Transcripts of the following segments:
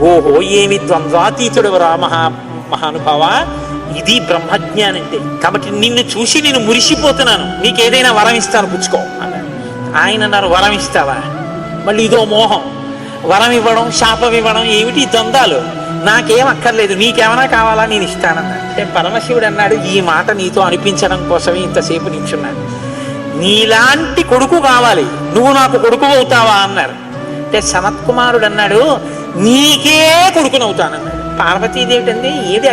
ఓహో ఏమి ద్వంద్వాతీతుడవరా మహానుభావ, ఇది బ్రహ్మజ్ఞానం అంటే. కాబట్టి నిన్ను చూసి నేను మురిసిపోతున్నాను, నీకేదైనా వరం ఇస్తాను పుచ్చుకో అన్నాడు. ఆయన అన్నారు, వరం ఇస్తావా? మళ్ళీ ఇదో మోహం, వరం ఇవ్వడం శాపం ఇవ్వడం ఏమిటి ద్వంద్వాలు, నాకేం అక్కర్లేదు, నీకేమైనా కావాలా నేను ఇస్తానన్నాడు. అంటే పరమశివుడు అన్నాడు, ఈ మాట నీతో అనిపించడం కోసమే ఇంతసేపు నిల్చున్నాను, నీలాంటి కొడుకు కావాలి, నువ్వు నాకు కొడుకు అవుతావా అన్నారు. అంటే సనత్కుమారుడు అన్నాడు, నీకే కొడుకునవుతానన్నాడు. పార్వతీదేవి అండి, ఏది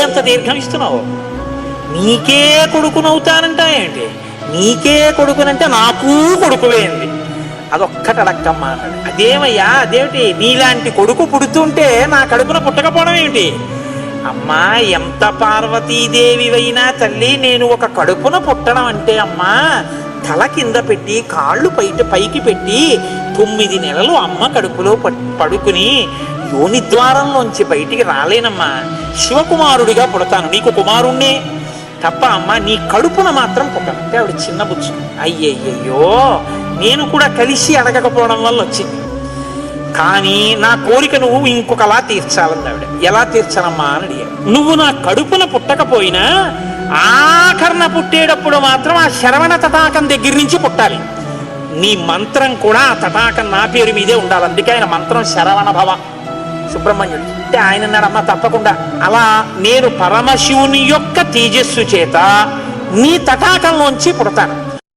అంత దీర్ఘం ఇస్తున్నావు, నీకే కొడుకునవుతానంటా ఏంటి, నీకే కొడుకునంటే నాకు కొడుకువే అంది. అదొక్కటి అడక్కమ్మా అన్నాడు. అదేమయ్యా అదేమిటి, నీలాంటి కొడుకు పుడుతుంటే నా కడుపున పుట్టకపోవడం ఏమిటి? అమ్మా ఎంత పార్వతీదేవివైనా తల్లి, నేను ఒక కడుపున పుట్టడం అంటే అమ్మా తల కింద పెట్టి కాళ్ళు పైకి పెట్టి 9 నెలలు అమ్మ కడుపులో పడుకుని యోని ద్వారంలోంచి బయటికి రాలేనమ్మా, శివకుమారుడిగా పుడతాను, నీకు కుమారుణ్ణే తప్ప అమ్మ నీ కడుపున మాత్రం పుట్టను. అంటే ఆవిడ చిన్న బుచ్చు, అయ్యయ్యో నేను కూడా కలిసి అడగకపోవడం వల్ల వచ్చింది, కానీ నా కోరిక నువ్వు ఇంకొకలా తీర్చాలంది ఆవిడ. ఎలా తీర్చాలమ్మా అని అడిగాడు. నువ్వు నా కడుపున పుట్టకపోయినా ఆఖరణ పుట్టేటప్పుడు మాత్రం ఆ శరవణ తటాకం దగ్గర నుంచి పుట్టాలి, నీ మంత్రం కూడా ఆ తటాకం నా పేరు మీదే ఉండాలి. అందుకే ఆయన మంత్రం శరవణ భవ సుబ్రహ్మణ్యుడు. అంటే ఆయన అన్నాడమ్మా తప్పకుండా, అలా నేను పరమశివుని యొక్క తేజస్సు చేత నీ తటాకంలోంచి పుడతాను,